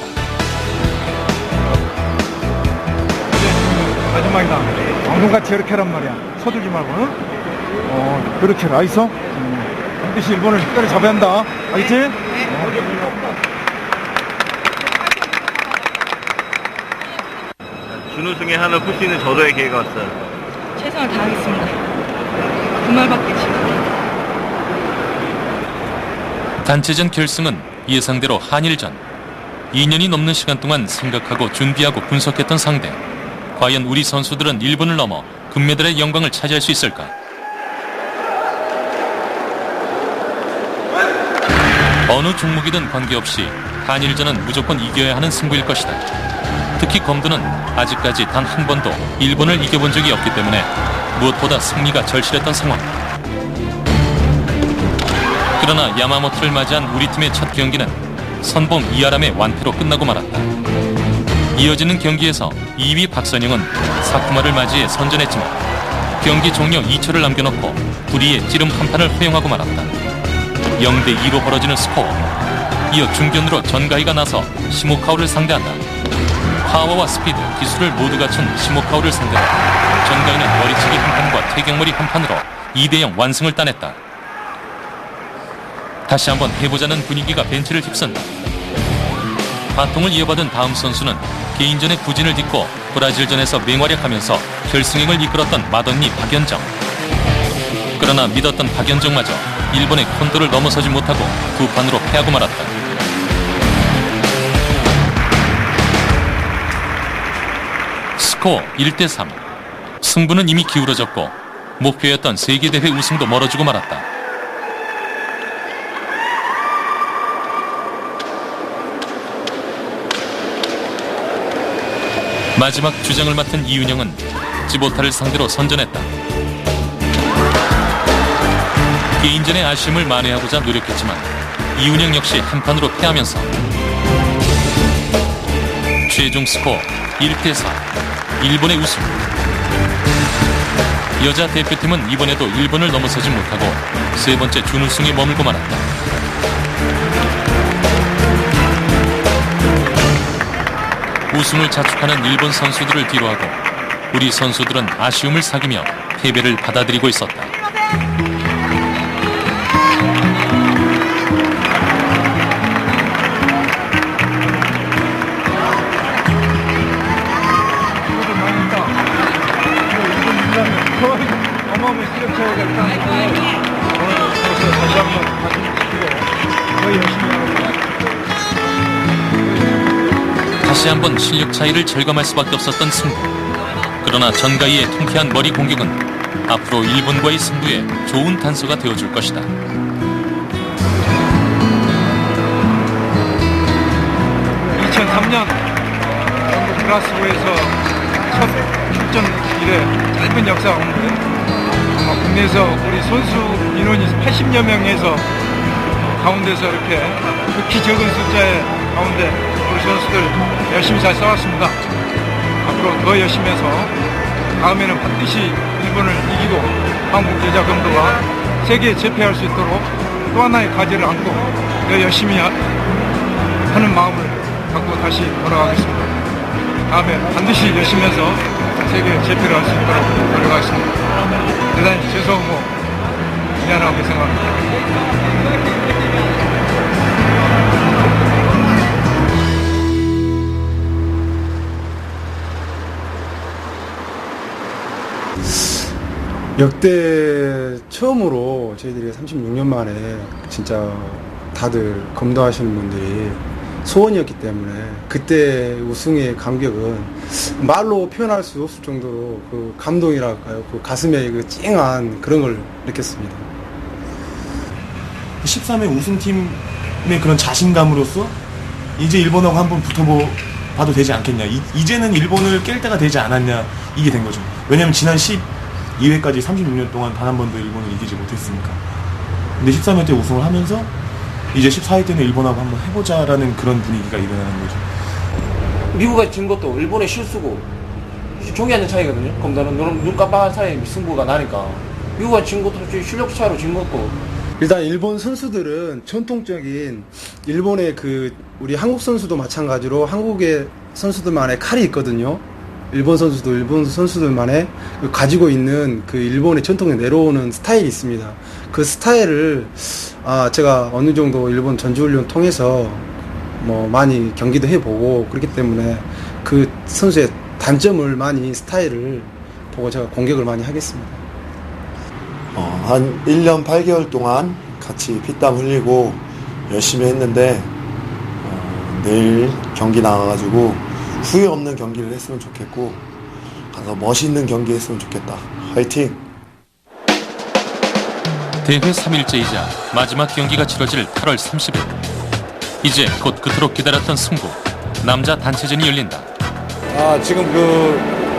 마지막이다. 방송같이 이렇게 하란 말이야. 서두르지 말고, 응? 그렇게 해라, 알겠어? 반드시 일본을 때려잡아야 한다. 알겠지? 준우승에 한을 풀 수 있는 저도의 기회가 왔어요. 최선을 다하겠습니다. 그 말밖에 지금. 단체전 결승은 예상대로 한일전. 2년이 넘는 시간 동안 생각하고 준비하고 분석했던 상대. 과연 우리 선수들은 일본을 넘어 금메달의 영광을 차지할 수 있을까? 어느 종목이든 관계없이 한일전은 무조건 이겨야 하는 승부일 것이다. 특히 검도는 아직까지 단 한 번도 일본을 이겨본 적이 없기 때문에 무엇보다 승리가 절실했던 상황. 그러나 야마모토를 맞이한 우리 팀의 첫 경기는 선봉 이아람의 완패로 끝나고 말았다. 이어지는 경기에서 2위 박선영은 사쿠마를 맞이해 선전했지만 경기 종료 2초를 남겨놓고 불의의 찌름 한 판을 허용하고 말았다. 0대2로 벌어지는 스코어. 이어 중견으로 전가희가 나서 시모카오를 상대한다. 파워와 스피드, 기술을 모두 갖춘 시모카오를 상대로 전가희는 머리치기 한 판과 퇴경머리 한 판으로 2대0 완승을 따냈다. 다시 한번 해보자는 분위기가 벤치를 휩쓴다. 바통을 이어받은 다음 선수는 개인전의 부진을 딛고 브라질전에서 맹활약하면서 결승행을 이끌었던 맏언니 박연정. 그러나 믿었던 박연정마저 일본의 콘도를 넘어서지 못하고 두 판으로 패하고 말았다. 스코어 1대3. 승부는 이미 기울어졌고 목표였던 세계대회 우승도 멀어지고 말았다. 마지막 주장을 맡은 이윤영은 지보타를 상대로 선전했다. 개인전의 아쉬움을 만회하고자 노력했지만 이윤영 역시 한 판으로 패하면서 최종 스코어 1대4. 일본의 우승. 여자 대표팀은 이번에도 일본을 넘어서지 못하고 세 번째 준우승에 머물고 말았다. 우승을 자축하는 일본 선수들을 뒤로하고 우리 선수들은 아쉬움을 사귀며 패배를 받아들이고 있었다. 어마어마한 실력 차이가 있다는 거 다시 한번 말씀드리고 더 열심히 하고 다시 한번 실력 차이를 절감할 수밖에 없었던 승부. 그러나 전가희의 통쾌한 머리 공격은 앞으로 일본과의 승부에 좋은 단서가 되어줄 것이다. 2003년 영국 글라스고에서 첫 출전 이래 짧은 역사 가운데 국내에서 우리 선수 인원이 80여 명에서 가운데서 이렇게 극히 적은 숫자의 가운데 우리 선수들 열심히 잘 싸웠습니다. 앞으로 더 열심히 해서 다음에는 반드시 일본을 이기고 한국 여자 검도가 세계에 제패할 수 있도록 또 하나의 과제를 안고 더 열심히 하는 마음을 갖고 다시 돌아가겠습니다. 다음에 반드시 열심히 해서 세계에 제패를 할 수 있도록 노력하겠습니다. 대단히 죄송하고 미안하게 생각합니다. 역대 처음으로 저희들이 36년 만에 진짜 다들 검도하시는 분들이 소원이었기 때문에 그때 우승의 감격은 말로 표현할 수 없을 정도로 그 감동이랄까요, 그 가슴에 그 찡한 그런 걸 느꼈습니다. 13회 우승팀의 그런 자신감으로서 이제 일본하고 한번 붙어봐도 되지 않겠냐, 이제는 일본을 깰 때가 되지 않았냐, 이게 된 거죠. 왜냐면 지난 2회까지 36년 동안 단 한 번도 일본을 이기지 못했으니까. 근데 13회 때 우승을 하면서 이제 14회 때는 일본하고 한번 해보자라는 그런 분위기가 일어나는 거죠. 미국이 진 것도 일본의 실수고 종이 한 장 차이거든요. 그럼 나는 눈 깜빡한 사이에 승부가 나니까 미국이 진 것도 실력 차이로 진 것고. 일단 일본 선수들은 전통적인 일본의 우리 한국 선수도 마찬가지로 한국의 선수들만의 칼이 있거든요. 일본 선수들만의 가지고 있는 일본의 전통에 내려오는 스타일이 있습니다. 그 스타일을 제가 어느 정도 일본 전지훈련 통해서 많이 경기도 해보고 그렇기 때문에 그 선수의 단점을 많이 스타일을 보고 제가 공격을 많이 하겠습니다. 한 1년 8개월 동안 같이 피땀 흘리고 열심히 했는데 내일 경기 나가가지고 후회 없는 경기를 했으면 좋겠고 가서 멋있는 경기 했으면 좋겠다. 화이팅! 대회 3일째이자 마지막 경기가 치러질 8월 30일. 이제 곧 그토록 기다렸던 승부, 남자 단체전이 열린다. 지금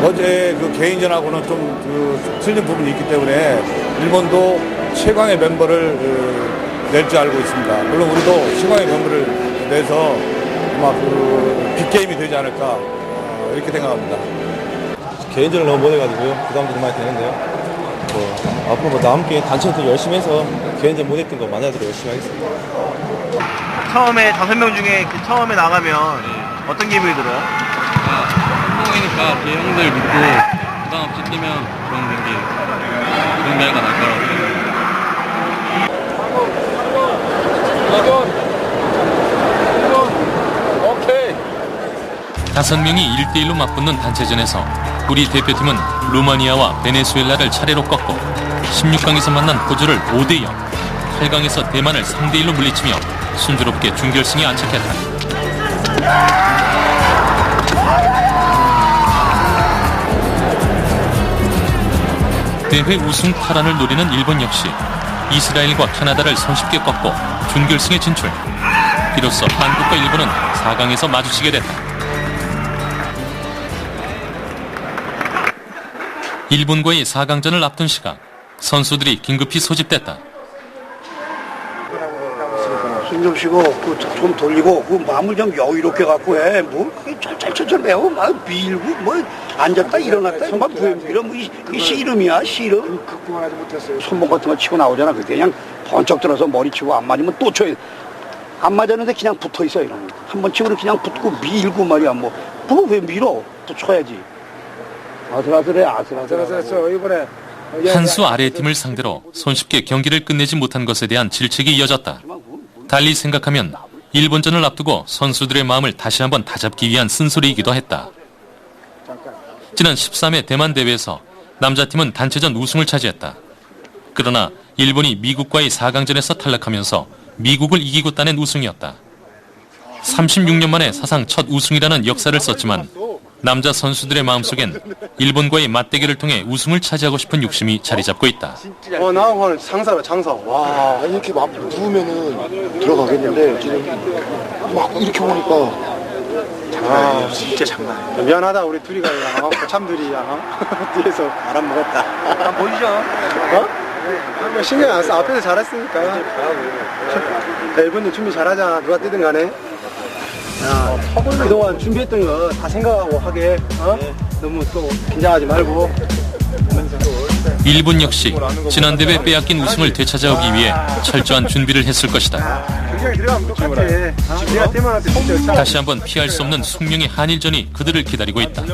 어제 개인전하고는 좀 틀린 부분이 있기 때문에 일본도 최강의 멤버를 낼 줄 알고 있습니다. 물론 우리도 최강의 멤버를 내서 아마 빅게임이 되지 않을까 이렇게 생각합니다. 개인전을 너무 못해가지고요. 부담도 좀 많이 되는데요. 앞으로 다음 게임 단체도 열심히 해서 개인전 못했던 거 만회하도록 열심히 하겠습니다. 처음에 5명 중에 처음에 나가면 어떤 기분이 들어요? 성공이니까 뒤에 형들 믿고 부담 없이 뛰면 그런 결과가 날 거라고 생각합니다. 오케이. 5명이 1대1로 맞붙는 단체전에서 우리 대표팀은 루마니아와 베네수엘라를 차례로 꺾고 16강에서 만난 호주를 5대0, 8강에서 대만을 3대1로 물리치며 순조롭게 준결승에 안착했다. 대회 우승 8안을 노리는 일본 역시 이스라엘과 캐나다를 손쉽게 꺾고 준결승에 진출. 이로써 한국과 일본은 4강에서 마주치게 됐다. 일본과의 4강전을 앞둔 시각, 선수들이 긴급히 소집됐다. 숨 좀 쉬고 좀 돌리고 마음을 좀 여유롭게 갖고 해. 천천히 배워. 밀고 앉았다 일어났다 막 이런 그게 씨름이야 씨름. 극복하지 못했어요. 손목 같은 거 치고 나오잖아. 그냥 번쩍 들어서 머리 치고 안 맞으면 또 쳐야 돼. 안 맞았는데 그냥 붙어 있어 이런 거. 한번 치고는 그냥 붙고 밀고 말이야 왜 밀어? 또 쳐야지. 아슬아슬해. 이번에 한 수 아래의 팀을 상대로 손쉽게 경기를 끝내지 못한 것에 대한 질책이 이어졌다. 달리 생각하면 일본전을 앞두고 선수들의 마음을 다시 한번 다잡기 위한 쓴소리이기도 했다. 지난 13회 대만 대회에서 남자팀은 단체전 우승을 차지했다. 그러나 일본이 미국과의 4강전에서 탈락하면서 미국을 이기고 따낸 우승이었다. 36년 만에 사상 첫 우승이라는 역사를 썼지만 남자 선수들의 마음속엔 일본과의 맞대결을 통해 우승을 차지하고 싶은 욕심이 자리 잡고 있다. 나하고는 장사야 장사. 와 이렇게 막 누우면은 들어가겠는데 지금 막 이렇게 오니까 장난이에요. 진짜 장난. 미안하다 우리 둘이가 참둘이야. 뒤에서 바람 먹었다. 보이죠? 신경 안 써. 앞에서 잘했으니까. 일본도 준비 잘하잖아. 누가 뛰든 간에. 그동안 준비했던 거 다 생각하고 하게. 너무 또 긴장하지 말고. 일본 역시 지난 대회 빼앗긴 우승을 되찾아오기 위해 철저한 준비를 했을 것이다. 다시 한번 피할 수 없는 숙명의 한일전이 그들을 기다리고 있다.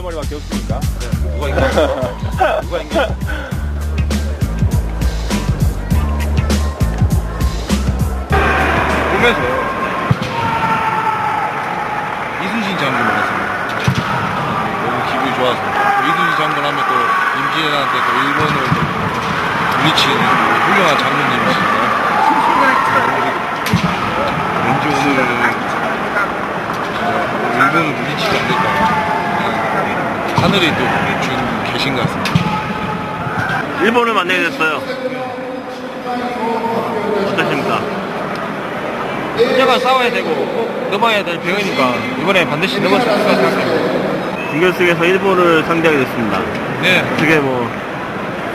보면서 이순신 장군 나왔습니다. 너무 기분이 좋아서 이순신 장군 하면 또 임진왜란때 또 일본을 물리치는 훌륭한 장군님이시잖아요. 왠지 오늘 일본을 물리치지 않을까. 하늘이 또 준 계신 것 같습니다. 일본을 만나게 됐어요. 어떠십니까? 혼자가 싸워야 되고 넘어야 될 병이니까 이번에 반드시 넘어갈 수 있을 거라 생각합니다. 준결승에서 일본을 상대하게 됐습니다. 네. 어떻게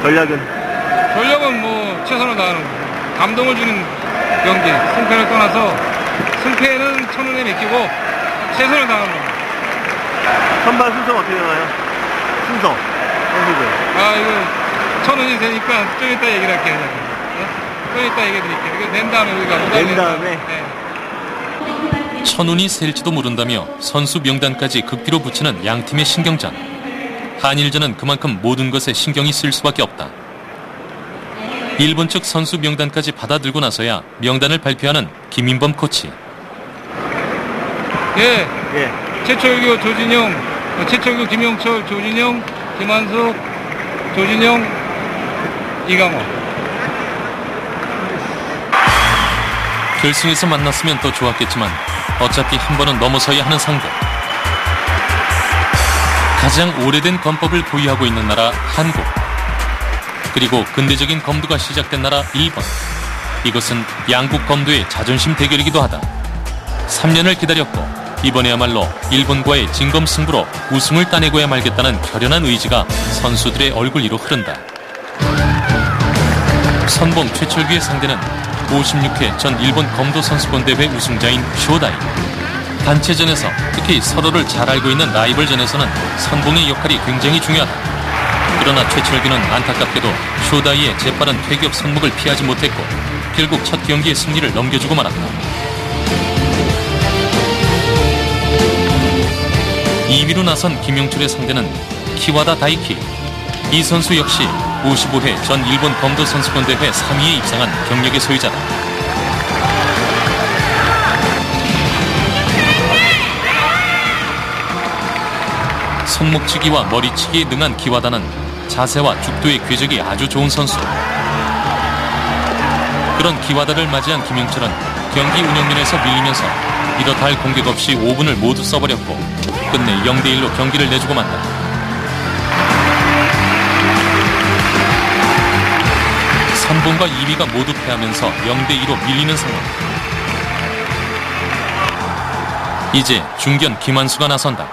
전력은 뭐 최선을 다하는 거고 감동을 주는 경기 승패를 떠나서 승패는 천운에 맡기고 최선을 다하는 겁니다. 선발 순서가 어떻게 되나요? 순서 선수들. 이거 천운이 되니까 좀 이따 얘기를 할게요. 좀 이따 얘기해 드릴게요. 이거 낸 다음에 우리가 낸 다음에? 네. 천운이 셀지도 모른다며 선수 명단까지 극비로 붙이는 양팀의 신경전. 한일전은 그만큼 모든 것에 신경이 쓸 수밖에 없다. 일본 측 선수 명단까지 받아들고 나서야 명단을 발표하는 김인범 코치. 예. 최철규, 조진영, 최철규, 김영철, 조진영, 김한숙, 조진영, 이강호. 결승에서 만났으면 더 좋았겠지만 어차피 한 번은 넘어서야 하는 상대. 가장 오래된 검법을 보유하고 있는 나라 한국. 그리고 근대적인 검도가 시작된 나라 일본. 이것은 양국 검도의 자존심 대결이기도 하다. 3년을 기다렸고 이번에야말로 일본과의 진검승부로 우승을 따내고야 말겠다는 결연한 의지가 선수들의 얼굴 위로 흐른다. 선봉 최철규의 상대는 56회 전 일본 검도 선수권 대회 우승자인 쇼다이. 단체전에서 특히 서로를 잘 알고 있는 라이벌전에서는 선봉의 역할이 굉장히 중요하다. 그러나 최철규는 안타깝게도 쇼다이의 재빠른 퇴격 손목을 피하지 못했고 결국 첫 경기의 승리를 넘겨주고 말았다. 2위로 나선 김용철의 상대는 키와다 다이키. 이 선수 역시 55회 전 일본 검도 선수권 대회 3위에 입상한 경력의 소유자다. 손목치기와 머리치기에 능한 키와다는 자세와 죽도의 궤적이 아주 좋은 선수. 그런 키와다를 맞이한 김용철은 경기 운영면에서 밀리면서 이렇다 할 공격 없이 5분을 모두 써버렸고 끝내 0대1로 경기를 내주고 만다. 선봉과 2위가 모두 패하면서 0대2로 밀리는 상황. 이제 중견 김한수가 나선다.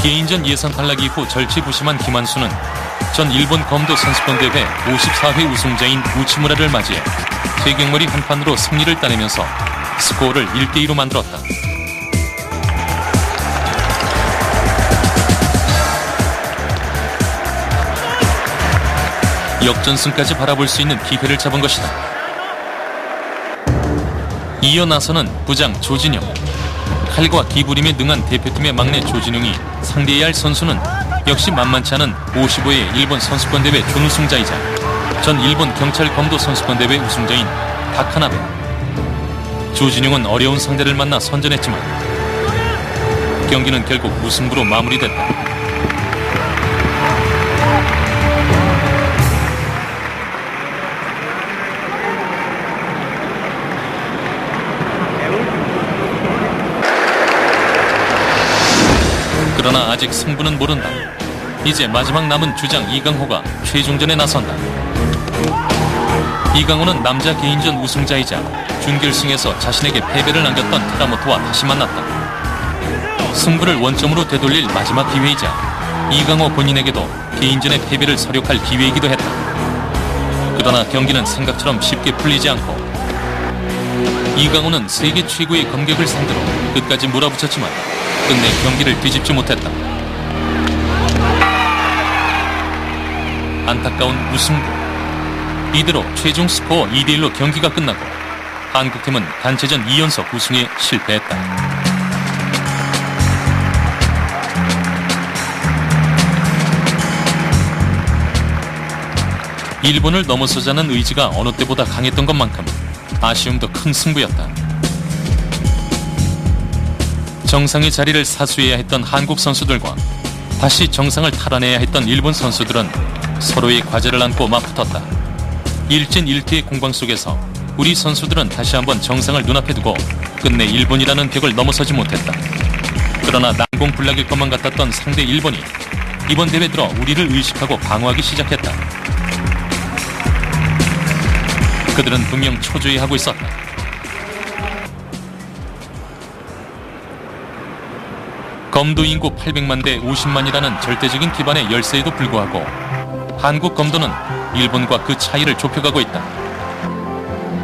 개인전 예선 탈락 이후 절치부심한 김한수는 전 일본 검도 선수권 대회 54회 우승자인 우치무라를 맞이해 퇴격머리 한 판으로 승리를 따내면서 스코어를 1대2로 만들었다. 역전승까지 바라볼 수 있는 기회를 잡은 것이다. 이어 나서는 부장 조진영. 칼과 기부림에 능한 대표팀의 막내 조진영이 상대해야 할 선수는 역시 만만치 않은 55회 일본 선수권대회 준우승자이자 전 일본 경찰 검도 선수권대회 우승자인 다카나베. 조진영은 어려운 상대를 만나 선전했지만 경기는 결국 무승부로 마무리됐다. 그러나 아직 승부는 모른다. 이제 마지막 남은 주장 이강호가 최종전에 나선다. 이강호는 남자 개인전 우승자이자 준결승에서 자신에게 패배를 남겼던 테라모토와 다시 만났다. 승부를 원점으로 되돌릴 마지막 기회이자 이강호 본인에게도 개인전의 패배를 서력할 기회이기도 했다. 그러나 경기는 생각처럼 쉽게 풀리지 않고 이강호는 세계 최고의 검객을 상대로 끝까지 몰아붙였지만 끝내 경기를 뒤집지 못했다. 안타까운 무승부. 이대로 최종 스코어 2대1로 경기가 끝나고 한국팀은 단체전 2연속 우승에 실패했다. 일본을 넘어서자는 의지가 어느 때보다 강했던 것만큼 아쉬움도 큰 승부였다. 정상의 자리를 사수해야 했던 한국 선수들과 다시 정상을 탈환해야 했던 일본 선수들은 서로의 과제를 안고 맞붙었다. 일진일퇴의 공방 속에서 우리 선수들은 다시 한번 정상을 눈앞에 두고 끝내 일본이라는 벽을 넘어서지 못했다. 그러나 난공불락일 것만 같았던 상대 일본이 이번 대회 들어 우리를 의식하고 방어하기 시작했다. 그들은 분명 초조해하고 있었다. 검도 인구 800만 대 50만이라는 절대적인 기반의 열세에도 불구하고 한국 검도는 일본과 그 차이를 좁혀가고 있다.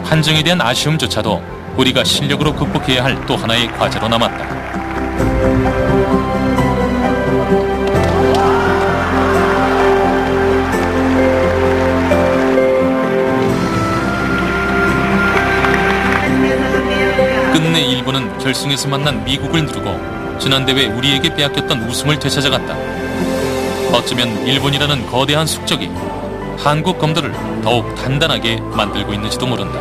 판정에 대한 아쉬움조차도 우리가 실력으로 극복해야 할 또 하나의 과제로 남았다. 끝내 일본은 결승에서 만난 미국을 누르고 지난 대회 우리에게 빼앗겼던 우승을 되찾아갔다. 어쩌면 일본이라는 거대한 숙적이 한국 검도를 더욱 단단하게 만들고 있는지도 모른다.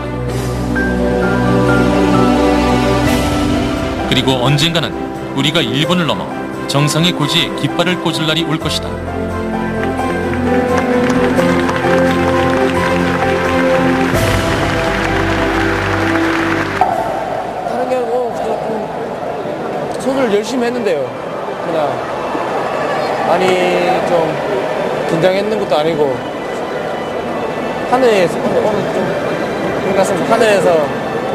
그리고 언젠가는 우리가 일본을 넘어 정상의 고지에 깃발을 꽂을 날이 올 것이다. 다른 게 아니고 손을 열심히 했는데요. 그냥 많이 좀 긴장했는 것도 아니고 하늘에서 오늘 좀 그러니까 하늘에서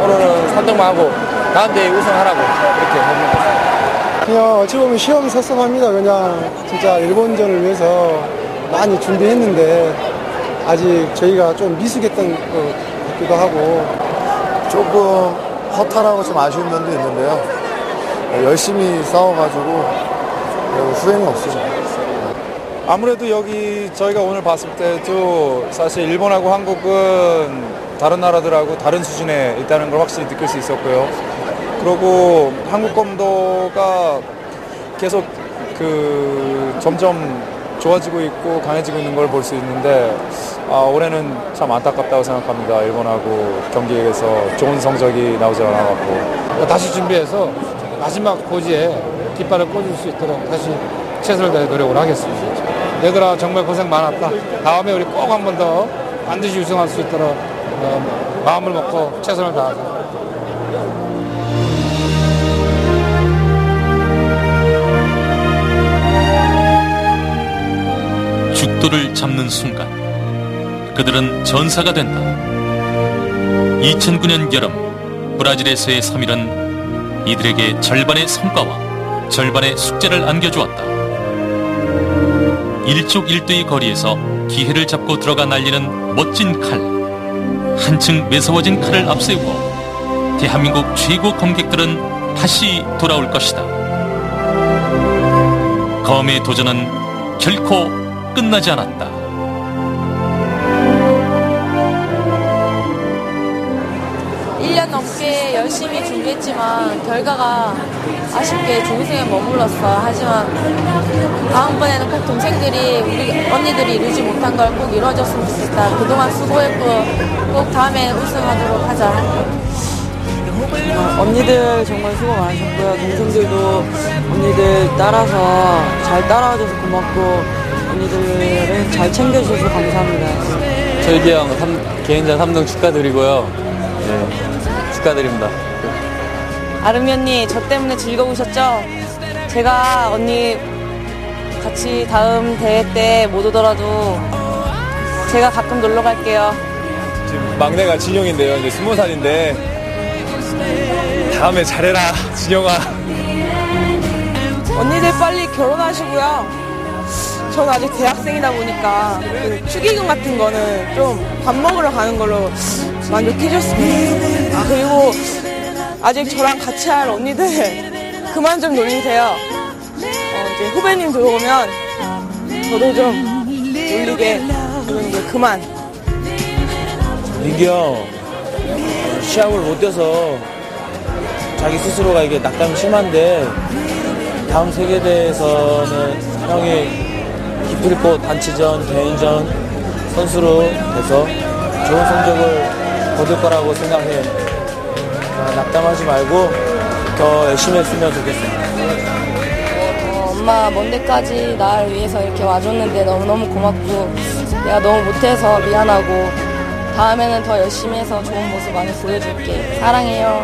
오늘은 3등만 하고 다음 대회 우승하라고 이렇게 해봅니다. 그냥 어찌 보면 시험이 섭섭합니다. 그냥 진짜 일본전을 위해서 많이 준비했는데 아직 저희가 좀 미숙했던 것 같기도 하고 조금 허탈하고 좀 아쉬운 면도 있는데요. 열심히 싸워가지고 후회는 없으죠. 아무래도 여기 저희가 오늘 봤을 때도 사실 일본하고 한국은 다른 나라들하고 다른 수준에 있다는 걸 확실히 느낄 수 있었고요. 그리고 한국 검도가 계속 점점 좋아지고 있고 강해지고 있는 걸 볼 수 있는데 올해는 참 안타깝다고 생각합니다. 일본하고 경기에서 좋은 성적이 나오지 않아갖고 다시 준비해서 마지막 고지에 깃발을 꽂을 수 있도록 다시 최선을 다해 노력을 하겠습니다. 얘들아 정말 고생 많았다. 다음에 우리 꼭 한 번 더 반드시 우승할 수 있도록 마음을 먹고 최선을 다하자. 죽도를 잡는 순간 그들은 전사가 된다. 2009년 여름 브라질에서의 3일은 이들에게 절반의 성과와 절반의 숙제를 안겨주었다. 일족일도의 거리에서 기회를 잡고 들어가 날리는 멋진 칼, 한층 매서워진 칼을 앞세우고 대한민국 최고 검객들은 다시 돌아올 것이다. 검의 도전은 결코 끝나지 않았다. 넘게 열심히 준비했지만 결과가 아쉽게 준우승에 머물렀어. 하지만 다음번에는 꼭 동생들이 우리 언니들이 이루지 못한 걸 꼭 이루어졌으면 좋겠다. 그동안 수고했고 꼭 다음에 우승하도록 하자. 언니들 정말 수고 많으셨고요. 동생들도 언니들 따라서 잘 따라와줘서 고맙고 언니들을 잘 챙겨주셔서 감사합니다. 철기 형 개인전 3등 축하드리고요. 네. 축하드립니다. 아름이 언니, 저 때문에 즐거우셨죠? 제가 언니 같이 다음 대회 때 못 오더라도 제가 가끔 놀러 갈게요. 지금 막내가 진영인데요. 이제 20살인데 다음에 잘해라, 진영아. 언니들 빨리 결혼하시고요. 전 아직 대학생이다 보니까 그 축의금 같은 거는 좀 밥 먹으러 가는 걸로 만족해줬습니다. 그리고 아직 저랑 같이 할 언니들 그만 좀 놀리세요. 이제 후배님 들어오면 저도 좀 놀리게 그러는 게 그만. 민기 형 시합을 못 뛰어서 자기 스스로가 이게 낙담이 심한데 다음 세계대회에서는 형이 기필코 단체전, 개인전 선수로 돼서 좋은 성적을 거둘 거라고 생각해. 낙담하지 말고 더 열심히 했으면 좋겠습니다. 엄마 먼 데까지 날 위해서 이렇게 와줬는데 너무너무 고맙고 내가 너무 못해서 미안하고 다음에는 더 열심히 해서 좋은 모습 많이 보여줄게. 사랑해요.